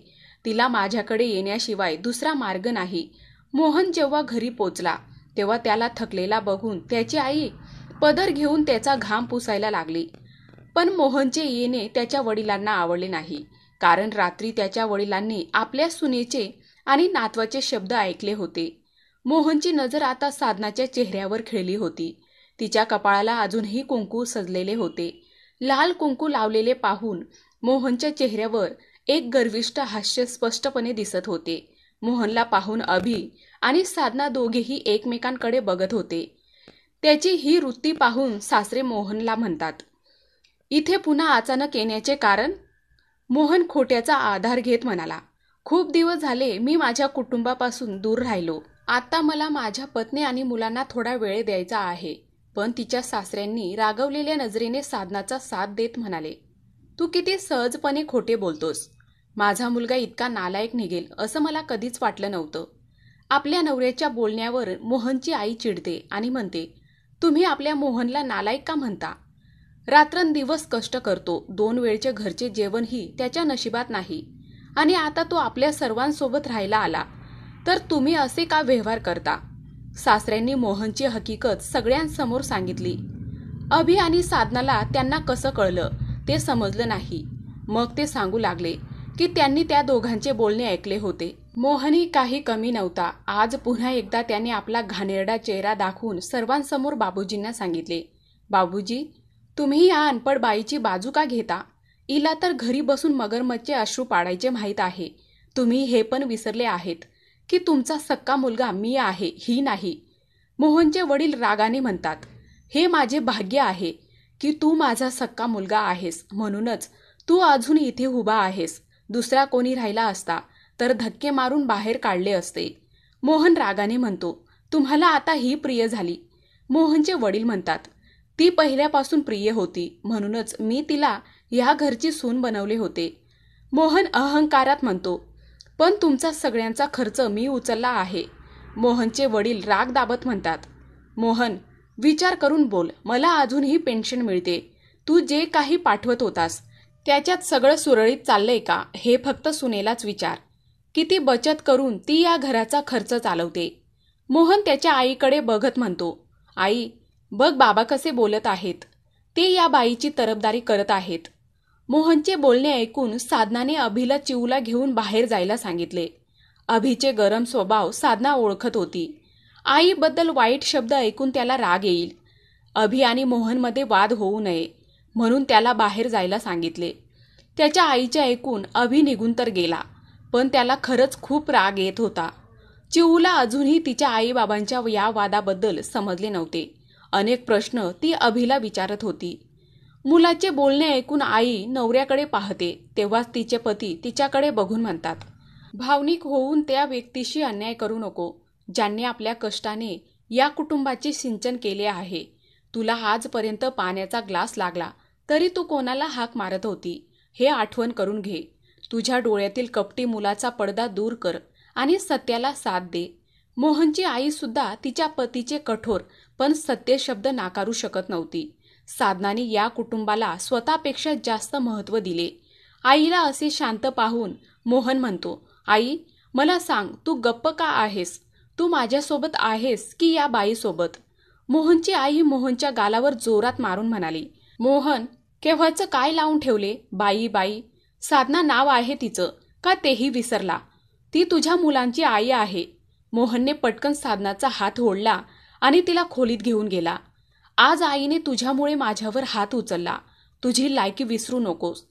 Speaker 1: तिला माझ्याकडे येण्याशिवाय दुसरा मार्ग नाही. मोहन जेव्हा घरी पोचला तेव्हा त्याला थकलेला बघून त्याची आई पदर घेऊन त्याचा घाम पुसायला लागली. पण मोहनचे येणे त्याच्या वडिलांना आवडले नाही, कारण रात्री त्याच्या वडिलांनी आपल्या सुनेचे आणि नातवाचे शब्द ऐकले होते. मोहनची नजर आता साधनाच्या चेहऱ्यावर खिळली होती. तिच्या कपाळाला अजूनही कुंकू सजलेले होते. लाल कुंकू लावलेले पाहून मोहनच्या चेहऱ्यावर एक गर्विष्ठ हास्य स्पष्टपणे दिसत होते. मोहनला पाहून अभि आणि साधना दोघेही एकमेकांकडे बघत होते. त्याची ही वृत्ती पाहून सासरे मोहनला म्हणतात, इथे पुन्हा अचानक येण्याचे कारण? मोहन खोट्याचा आधार घेत म्हणाला, खूप दिवस झाले मी माझ्या कुटुंबापासून दूर राहिलो. आता मला माझ्या पत्नी आणि मुलांना थोडा वेळ द्यायचा आहे. पण तिच्या सासऱ्यांनी रागवलेल्या नजरेने साधनाचा साथ देत म्हणाले, तू किती सहजपणे खोटे बोलतोस. माझा मुलगा इतका नालायक निघेल असं मला कधीच वाटलं नव्हतं. आपल्या नवऱ्याच्या बोलण्यावर मोहनची आई चिडते आणि म्हणते, तुम्ही आपल्या मोहनला नालायक का म्हणता? रात्रंदिवस कष्ट करतो, 2 वेळचे घरचे जेवणही त्याच्या नशिबात नाही, आणि आता तो आपल्या सर्वांसोबत राहायला आला तर तुम्ही असे का व्यवहार करता? सासऱ्यांनी मोहनची हकीकत सगळ्यांसमोर सांगितली. अभि आणि साधनाला त्यांना कसं कळलं ते समजलं नाही. मग ते सांगू लागले की त्यांनी त्या दोघांचे बोलणे ऐकले होते. मोहनही काही कमी नव्हता. आज पुन्हा एकदा त्याने आपला घाणेरडा चेहरा दाखवून सर्वांसमोर बाबूजींना सांगितले, बाबूजी तुम्ही या अनपड बाईची बाजू का घेता? हिला तर घरी बसून मगरमच्छचे अश्रू पाडायचे माहीत आहे. तुम्ही हे पण विसरले आहेत की तुमचा सक्का मुलगा मी आहे, ही नाही. मोहनचे वडील रागाने म्हणतात, हे माझे भाग्य आहे की तू माझा सक्का मुलगा आहेस, म्हणूनच तू अजून इथे उभा आहेस. दुसरा कोणी राहिला असता तर धक्के मारून बाहेर काढले असते. मोहन रागाने म्हणतो, तुम्हाला आता ही प्रिय झाली. मोहनचे वडील म्हणतात, ती पहिल्यापासून प्रिय होती, म्हणूनच मी तिला ह्या घरची सून बनवले होते. मोहन अहंकारात म्हणतो, पण तुमचा सगळ्यांचा खर्च मी उचलला आहे. मोहनचे वडील राग दाबत म्हणतात, मोहन, विचार करून बोल. मला अजूनही पेन्शन मिळते. तू जे काही पाठवत होतास त्याच्यात सगळं सुरळीत चाललंय का हे फक्त सुनेलाच विचार. किती बचत करून ती या घराचा खर्च चालवते. मोहन त्याच्या आईकडे बघत म्हणतो, आई, बघ बाबा कसे बोलत आहेत. ते या बाईची तरफदारी करत आहेत. मोहनचे बोलणे ऐकून साधनाने अभिला चिऊला घेऊन बाहेर जायला सांगितले. अभिचे गरम स्वभाव साधना ओळखत होती. आईबद्दल वाईट शब्द ऐकून त्याला राग येईल. अभि आणि मोहनमध्ये वाद होऊ नये म्हणून त्याला बाहेर जायला सांगितले. त्याच्या आईचे ऐकून अभि निघून तर गेला, पण त्याला खरंच खूप राग येत होता. चिऊला अजूनही तिच्या आईबाबांच्या या वादाबद्दल समजले नव्हते. अनेक प्रश्न ती अभिला विचारत होती. मुलाचे बोलणे ऐकून आई नवऱ्याकडे पाहते तेव्हाच तिचे पती तिच्याकडे बघून म्हणतात, भावनिक होऊन त्या व्यक्तीशी अन्याय करू नको ज्यांनी आपल्या कष्टाने या कुटुंबाचे सिंचन केले आहे. तुला आजपर्यंत पाण्याचा ग्लास लागला तरी तू कोणाला हाक मारत होती हे आठवण करून घे. तुझ्या डोळ्यातील कपटी मुलाचा पडदा दूर कर आणि सत्याला साथ दे. मोहनची आई सुद्धा तिच्या पतीचे कठोर पण सत्य शब्द नाकारू शकत नव्हती. साधनाने या कुटुंबाला स्वतःपेक्षा जास्त महत्त्व दिले. आईला असे शांत पाहून मोहन म्हणतो, आई, मला सांग, तू गप्प का आहेस? तू माझ्यासोबत आहेस की या बाईसोबत? मोहनची आई मोहनच्या गालावर जोरात मारून म्हणाली, मोहन, केव्हाचं काय लावून ठेवले? बाई बाई, साधना नाव आहे तिचं, का तेही विसरला? ती तुझ्या मुलांची आई आहे. मोहनने पटकन साधनाचा हात ओढला आणि तिला खोलीत घेऊन गेला. आज आईने तुझ्यामुळे माझ्यावर हात उचलला. तुझी लायकी विसरू नकोस.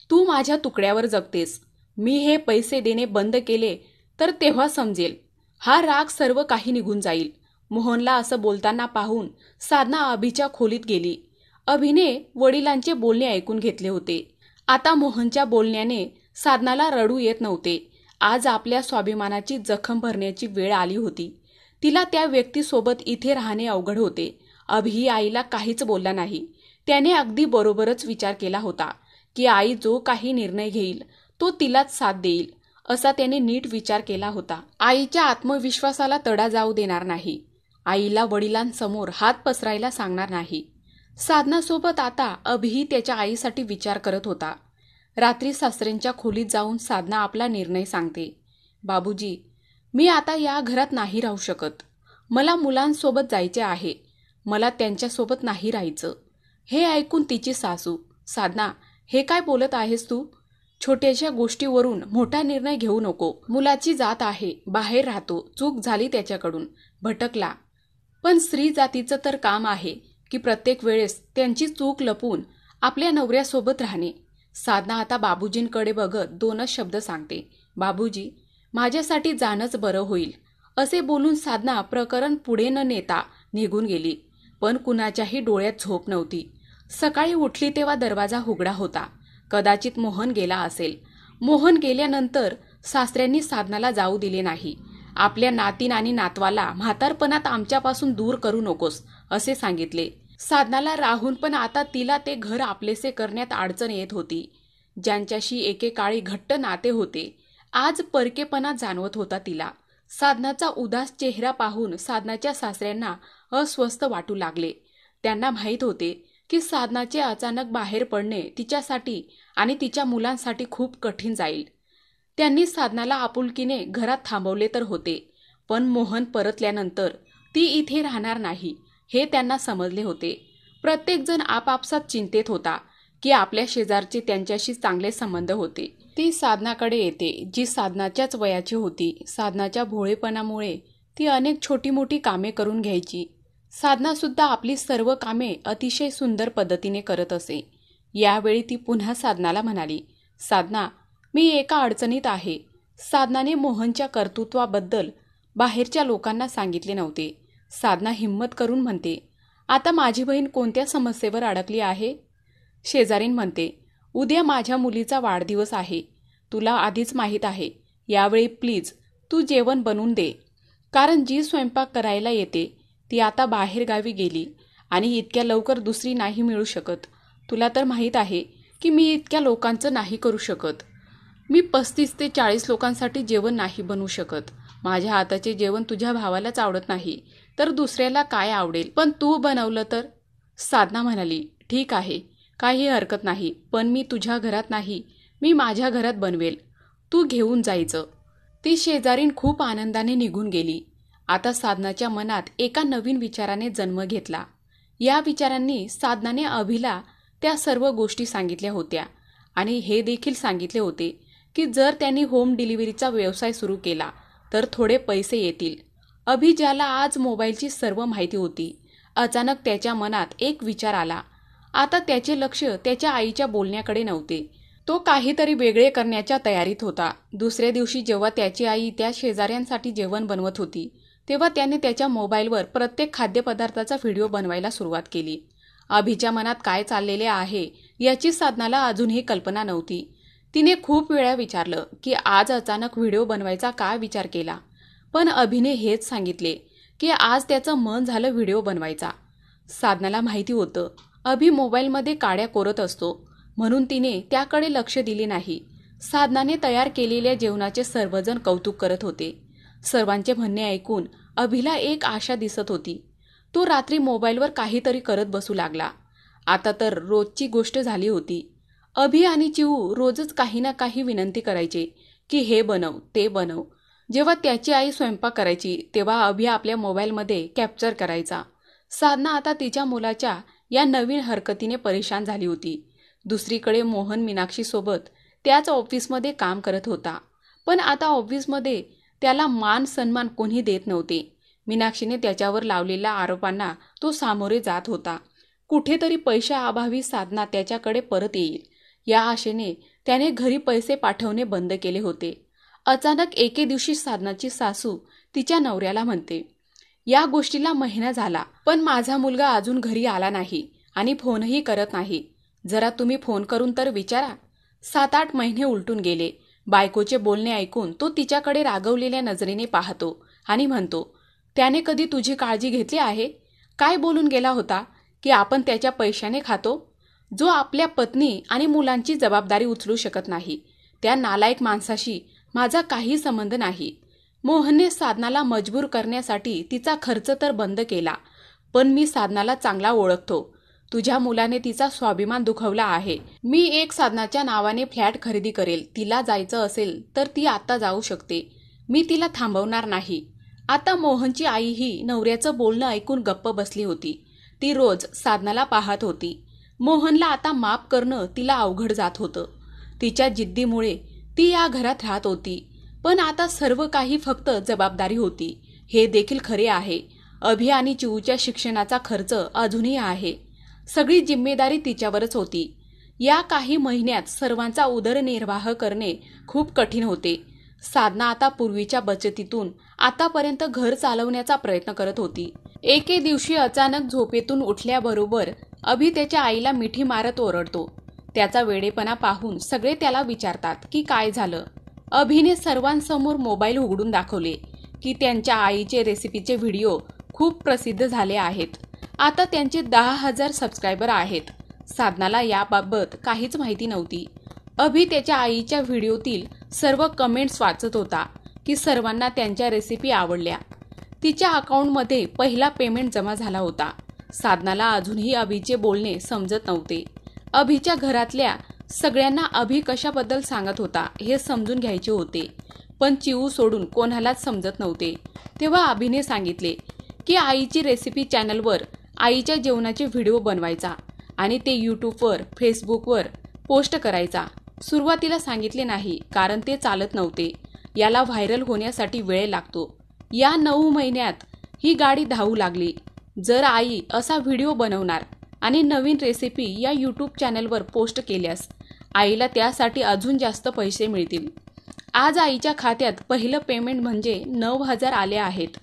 Speaker 1: तू माझ्या तुकड्यावर जगतेस. मी हे पैसे देणे बंद केले तर तेव्हा समजेल. हा राग सर्व काही निघून जाईल. मोहनला असं बोलताना पाहून साधना अभिच्या खोलीत गेली. अभिने वडिलांचे बोलणे ऐकून घेतले होते. आता मोहनच्या बोलण्याने साधनाला रडू येत नव्हते. आज आपल्या स्वाभिमानाची जखम भरण्याची वेळ आली होती. तिला त्या व्यक्तीसोबत इथे राहणे अवघड होते. अभि आईला काहीच बोलला नाही. त्याने अगदी बरोबरच विचार केला होता की आई जो काही निर्णय घेईल तो तिलाच साथ देईल, असा त्याने नीट विचार केला होता. आईच्या आत्मविश्वासाला तडा जाऊ देणार नाही. आईला वडिलांसमोर हात पसरायला सांगणार नाही. साधनासोबत आता अभिही त्याच्या आईसाठी विचार करत होता. रात्री सासऱ्यांच्या खोलीत जाऊन साधना आपला निर्णय सांगते. बाबूजी, मी आता या घरात नाही राहू शकत. मला मुलांसोबत जायचे आहे. मला त्यांच्यासोबत नाही राहायचं. हे ऐकून तिची सासू, साधना, हे काय बोलत आहेस तू? छोट्याशा गोष्टीवरून मोठा निर्णय घेऊ नको. मुलाची जात आहे, बाहेर राहतो, चूक झाली त्याच्याकडून, भटकला. पण स्त्री जातीचं तर काम आहे की प्रत्येक वेळेस त्यांची चूक लपवून आपल्या नवऱ्यासोबत राहणे. साधना आता बाबूजींकडे बघत दोनच शब्द सांगते, बाबूजी, माझ्यासाठी जाणंच बरं होईल. असे बोलून साधना प्रकरण पुढे न नेता निघून गेली. पण कुणाच्याही डोळ्यात झोप नव्हती. सकाळी उठली तेव्हा दरवाजा उघडा होता. कदाचित मोहन गेला असेल. मोहन गेल्यानंतर सासऱ्यांनी साधनाला जाऊ दिले नाही. आपल्या नातीन आणि नातवाला म्हातारपणात आमच्यापासून दूर करू नकोस असे सांगितले. साधनाला राहून पण आता तिला ते घर आपलेसे करण्यात अडचण येत होती. ज्यांच्याशी एकेकाळी घट्ट नाते होते आज परकेपणा जाणवत होता तिला. साधनाचा उदास चेहरा पाहून साधनाच्या सासऱ्यांना अस्वस्थ वाटू लागले. त्यांना माहीत होते की साधनाचे अचानक बाहेर पडणे तिच्यासाठी आणि तिच्या मुलांसाठी खूप कठीण जाईल. त्यांनी साधनाला आपुलकीने घरात थांबवले तर होते, पण मोहन परतल्यानंतर ती इथे राहणार नाही हे त्यांना समजले होते. प्रत्येकजण आपापसात चिंतेत होता की आपल्या शेजारचे त्यांच्याशी चांगले संबंध होते. ती साधनाकडे येते जी साधनाच्याच वयाची होती. साधनाच्या भोळेपणामुळे ती अनेक छोटी मोठी कामे करून घ्यायची. साधना सुद्धा आपली सर्व कामे अतिशय सुंदर पद्धतीने करत असे. यावेळी ती पुन्हा साधनाला म्हणाली, साधना, मी एका अडचणीत आहे. साधनाने मोहनच्या कर्तृत्वाबद्दल बाहेरच्या लोकांना सांगितले नव्हते. साधना हिंमत करून म्हणते, आता माझी बहीण कोणत्या समस्येवर अडकली आहे? शेजारीण म्हणते, उद्या माझ्या मुलीचा वाढदिवस आहे. तुला आधीच माहीत आहे. यावेळी प्लीज तू जेवण बनवून दे. कारण जी स्वयंपाक करायला येते ती आता बाहेरगावी गेली आणि इतक्या लवकर दुसरी नाही मिळू शकत. तुला तर माहीत आहे की मी इतक्या लोकांचं नाही करू शकत. मी 35 ते 40 लोकांसाठी जेवण नाही बनवू शकत. माझ्या हाताचे जेवण तुझ्या भावालाच आवडत नाही तर दुसऱ्याला काय आवडेल? पण तू बनवलं तर? साधना म्हणाली, ठीक आहे, काही हरकत नाही, पण मी तुझ्या घरात नाही, मी माझ्या घरात बनवेल. तू घेऊन जायचं. ती शेजारीण खूप आनंदाने निघून गेली. आता साधनाच्या मनात एका नवीन विचाराने जन्म घेतला. या विचारांनी साधनाने अभिला त्या सर्व गोष्टी सांगितल्या होत्या आणि हे देखील सांगितले होते की जर त्यांनी होम डिलिव्हरीचा व्यवसाय सुरू केला तर थोडे पैसे येतील. अभि, ज्याला आज मोबाईलची सर्व माहिती होती, अचानक त्याच्या मनात एक विचार आला. आता त्याचे लक्ष त्याच्या आईच्या बोलण्याकडे नव्हते. तो काहीतरी वेगळे करण्याच्या तयारीत होता. दुसऱ्या दिवशी जेव्हा त्याची आई त्या शेजाऱ्यांसाठी जेवण बनवत होती तेव्हा त्याने त्याच्या मोबाईलवर प्रत्येक खाद्यपदार्थाचा व्हिडिओ बनवायला सुरुवात केली. अभिच्या मनात काय चाललेले आहे याची साधनाला अजूनही कल्पना नव्हती. तिने खूप वेळा विचारलं की आज अचानक व्हिडिओ बनवायचा काय विचार केला, पण अभिने हेच सांगितले की आज त्याचं मन झालं व्हिडिओ बनवायचा. साधनाला माहिती होतं अभि मोबाईलमध्ये काड्या कोरत असतो, म्हणून तिने त्याकडे लक्ष दिले नाही. साधनाने तयार केलेल्या जेवणाचे सर्वजण कौतुक करत होते. सर्वांचे म्हणणे ऐकून अभिला एक आशा दिसत होती. तो रात्री मोबाईलवर काहीतरी करत बसू लागला. आता तर रोजची गोष्ट झाली होती. अभि आणि चिऊ रोजच काही ना काही विनंती करायचे की हे बनव, ते बनव. जेव्हा त्याची आई स्वयंपाक करायची तेव्हा अभि आपल्या मोबाईलमध्ये कॅप्चर करायचा. साधना आता तिच्या मुलाच्या या नवीन हरकतीने परेशान झाली होती. दुसरीकडे मोहन मीनाक्षीसोबत त्याच ऑफिसमध्ये काम करत होता, पण आता ऑफिसमध्ये त्याला मान सन्मान कोणी देत नव्हते. मीनाक्षीने त्याच्यावर लावलेल्या आरोपांना तो सामोरे जात होता. कुठेतरी पैशाअभावी साधना त्याच्याकडे परत येईल या आशेने त्याने घरी पैसे पाठवणे बंद केले होते. अचानक एके दिवशी साधनाची सासू तिच्या नवऱ्याला म्हणते, या गोष्टीला महिना झाला पण माझा मुलगा अजून घरी आला नाही आणि फोनही करत नाही. जरा तुम्ही फोन करून तर विचारा. 7-8 महिने उलटून गेले. बायकोचे बोलणे ऐकून तो तिच्याकडे रागवलेल्या नजरेने पाहतो आणि म्हणतो, त्याने कधी तुझी काळजी घेतली आहे? काय बोलून गेला होता की आपण त्याच्या पैशाने खातो? जो आपल्या पत्नी आणि मुलांची जबाबदारी उचलू शकत नाही त्या नालायक माणसाशी माझा काही संबंध नाही. मोहनने साधनाला मजबूर करण्यासाठी तिचा खर्च तर बंद केला, पण मी साधनाला चांगला ओळखतो. तुझ्या मुलाने तिचा स्वाभिमान दुखवला आहे. मी एक साधनाच्या नावाने फ्लॅट खरेदी करेल. तिला जायचं असेल तर ती आता जाऊ शकते. मी तिला थांबवणार नाही. आता मोहनची आईही नवऱ्याचं बोलणं ऐकून गप्प बसली होती. ती रोज साधनाला पाहत होती. मोहनला आता माफ करणं तिला अवघड जात होतं. तिच्या जिद्दीमुळे ती या घरात राहत होती, पण आता सर्व काही फक्त जबाबदारी होती हे देखील खरे आहे. अभि आणि चिऊच्या शिक्षणाचा खर्च अजूनही आहे. सगळी जिम्मेदारी तिच्यावरच होती. या काही महिन्यात सर्वांचा उदरनिर्वाह करणे खूप कठीण होते. साधना आता पूर्वीच्या बचतीतून आतापर्यंत घर चालवण्याचा प्रयत्न करत होती. एके दिवशी अचानक झोपेतून उठल्याबरोबर अभि त्याच्या आईला मिठी मारत ओरडतो. त्याचा वेडेपणा पाहून सगळे त्याला विचारतात की काय झालं. अभिने सर्वांसमोर मोबाईल उघडून दाखवले की त्यांच्या आईचे रेसिपीचे व्हिडिओ खूप प्रसिद्ध झाले आहेत. आता त्यांचे 10,000 सबस्क्रायबर आहेत. साधनाला याबाबत काहीच माहिती नव्हती. अभि त्याच्या आईच्या व्हिडिओतील सर्व कमेंट्स वाचत होता की सर्वांना त्यांच्या रेसिपी आवडल्या. तिच्या अकाउंटमध्ये पहिला पेमेंट जमा झाला होता. साधनाला अजूनही अभिचे बोलणे समजत नव्हते. अभिच्या घरातल्या सगळ्यांना अभि कशाबद्दल सांगत होता हे समजून घ्यायचे होते, पण चिऊ सोडून कोणालाच समजत नव्हते. तेव्हा अभिने सांगितले की आईची रेसिपी चॅनलवर आईच्या जेवणाचे व्हिडिओ बनवायचा आणि ते यूट्यूबवर, फेसबुकवर पोस्ट करायचा. सुरुवातीला सांगितले नाही कारण ते चालत नव्हते. याला व्हायरल होण्यासाठी वेळ लागतो. या 9 महिन्यात ही गाडी धावू लागली. जर आई असा व्हिडिओ बनवणार आणि नवीन रेसिपी या यूट्यूब चॅनलवर पोस्ट केल्यास आईला त्यासाठी अजून जास्त पैसे मिळतील. आज आईच्या खात्यात पहिलं पेमेंट म्हणजे 9,000 आले आहेत.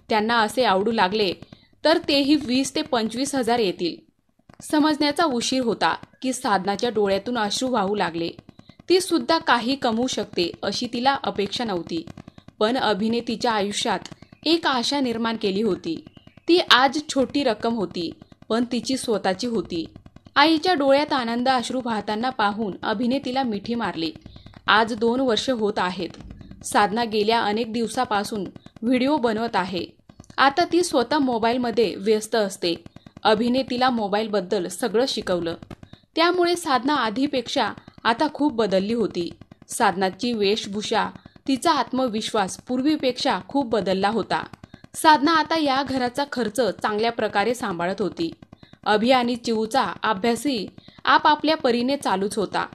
Speaker 1: त्यांना असे आवडू लागले तर तेही 20 ते 25,000 येतील. समजण्याचा उशीर होता की साधनाच्या डोळ्यातून अश्रू वाहू लागले. ती सुद्धा काही कमवू शकते अशी तिला अपेक्षा नव्हती. पण अभिने तिच्या आयुष्यात एक आशा निर्माण केली होती. ती आज छोटी रक्कम होती, पण तिची स्वतःची होती. आईच्या डोळ्यात आनंद अश्रू वाहताना पाहून अभिने तिला मिठी मारली. आज 2 वर्ष होत आहेत. साधना गेल्या अनेक दिवसापासून व्हिडिओ बनवत आहे. आता ती स्वतः मोबाईलमध्ये व्यस्त असते. अभिने तिला मोबाईलबद्दल सगळं शिकवलं. त्यामुळे साधना आधीपेक्षा आता खूप बदलली होती. साधनाची वेशभूषा, तिचा आत्मविश्वास पूर्वीपेक्षा खूप बदलला होता. साधना आता या घराचा खर्च चांगल्या प्रकारे सांभाळत होती. अभि आणि चिऊचा अभ्यासही आपापल्या परीने चालूच होता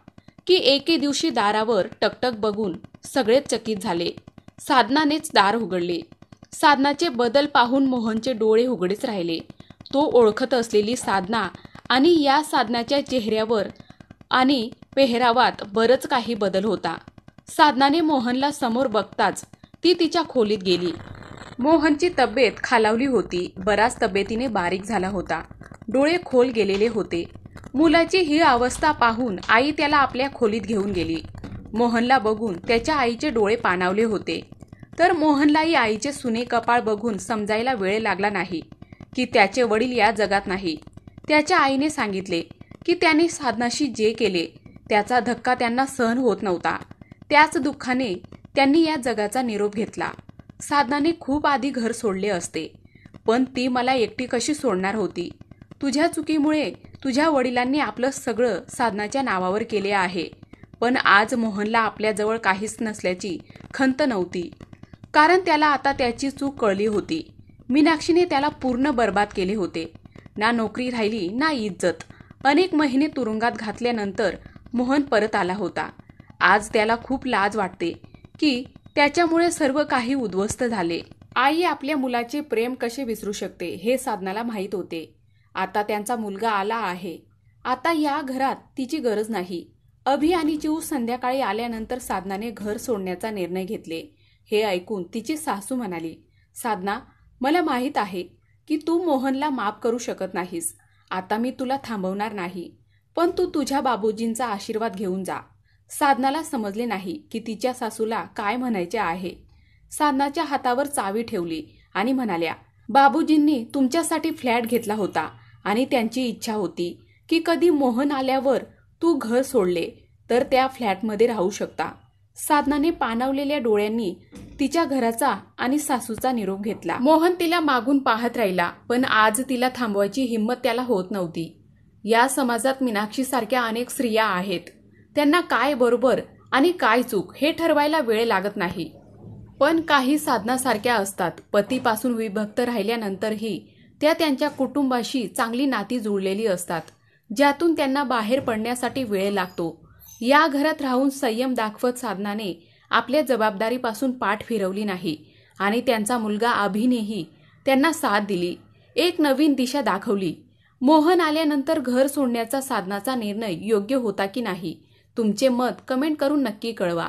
Speaker 1: की एके दिवशी दारावर टकटक बघून सगळेच चकित झाले. साधनानेच दार उघडले. साधनाचे बदल पाहून मोहनचे डोळे उघडेच राहिले. तो ओळखत असलेली साधना आणि या साधनाच्या चेहऱ्यावर आणि पेहरावात बरंच काही बदल होता. साधनाने मोहनला समोर बघताच ती तिच्या खोलीत गेली. मोहनची तब्येत खालावली होती. बराच तब्येतीने बारीक झाला होता. डोळे खोल गेलेले होते. मुलाची ही अवस्था पाहून आई त्याला आपल्या खोलीत घेऊन गेली. मोहनला बघून त्याच्या आईचे डोळे पाणावले होते. तर मोहनलाही आईचे सुने कपाळ बघून समजायला वेळ लागला नाही की त्याचे वडील या जगात नाही. त्याच्या आईने सांगितले की त्याने साधनाशी जे केले त्याचा धक्का त्यांना सहन होत नव्हता. त्याच दुःखाने त्यांनी या जगाचा निरोप घेतला. साधनाने खूप आधी घर सोडले असते, पण ती मला एकटी कशी सोडणार होती. तुझ्या चुकीमुळे तुझ्या वडिलांनी आपलं सगळं साधनाच्या नावावर केले आहे. पण आज मोहनला आपल्याजवळ काहीच नसल्याची खंत नव्हती, कारण त्याला आता त्याची चूक कळली होती. मीनाक्षीने त्याला पूर्ण बर्बाद केले होते. ना नोकरी राहिली ना इज्जत. अनेक महिने तुरुंगात घातल्यानंतर मोहन परत आला होता. आज त्याला खूप लाज वाटते की त्याच्यामुळे सर्व काही उद्ध्वस्त झाले. आई आपल्या मुलाचे प्रेम कसे विसरू शकते हे साधनाला माहीत होते. आता त्यांचा मुलगा आला आहे. आता या घरात तिची गरज नाही. अभि आणि चिऊ संध्याकाळी आल्यानंतर साधनाने घर सोडण्याचा निर्णय घेतले. हे ऐकून तिची सासू म्हणाली, साधना, मला माहीत आहे की तू मोहनला माफ करू शकत नाहीस. आता मी तुला थांबवणार नाही, पण तू तुझ्या बाबूजींचा आशीर्वाद घेऊन जा. साधनाला समजले नाही की तिच्या सासूला काय म्हणायचे आहे. साधनाच्या हातावर चावी ठेवली आणि म्हणाल्या, बाबूजींनी तुमच्यासाठी फ्लॅट घेतला होता आणि त्यांची इच्छा होती की कधी मोहन आल्यावर तू घर सोडले तर त्या फ्लॅटमध्ये राहू शकता. साधनाने पाणावलेल्या डोळ्यांनी तिच्या घराचा आणि सासूचा निरोप घेतला. मोहन तिला मागून पाहत राहिला, पण आज तिला थांबवायची हिंमत त्याला होत नव्हती. या समाजात मीनाक्षीसारख्या अनेक स्त्रिया आहेत. त्यांना काय बरोबर आणि काय चूक हे ठरवायला वेळ लागत नाही. पण काही साधनासारख्या असतात. पतीपासून विभक्त राहिल्यानंतरही त्या त्यांच्या कुटुंबाशी चांगली नाती जुळलेली असतात, ज्यातून त्यांना बाहेर पडण्यासाठी वेळ लागतो. या घरात राहून संयम दाखवत साधनाने आपल्या जबाबदारीपासून पाठ फिरवली नाही आणि त्यांचा मुलगा अभिनेही त्यांना साथ दिली. एक नवीन दिशा दाखवली. मोहन आल्यानंतर घर सोडण्याचा साधनाचा निर्णय योग्य होता की नाही? तुमचे मत कमेंट करून नक्की कळवा.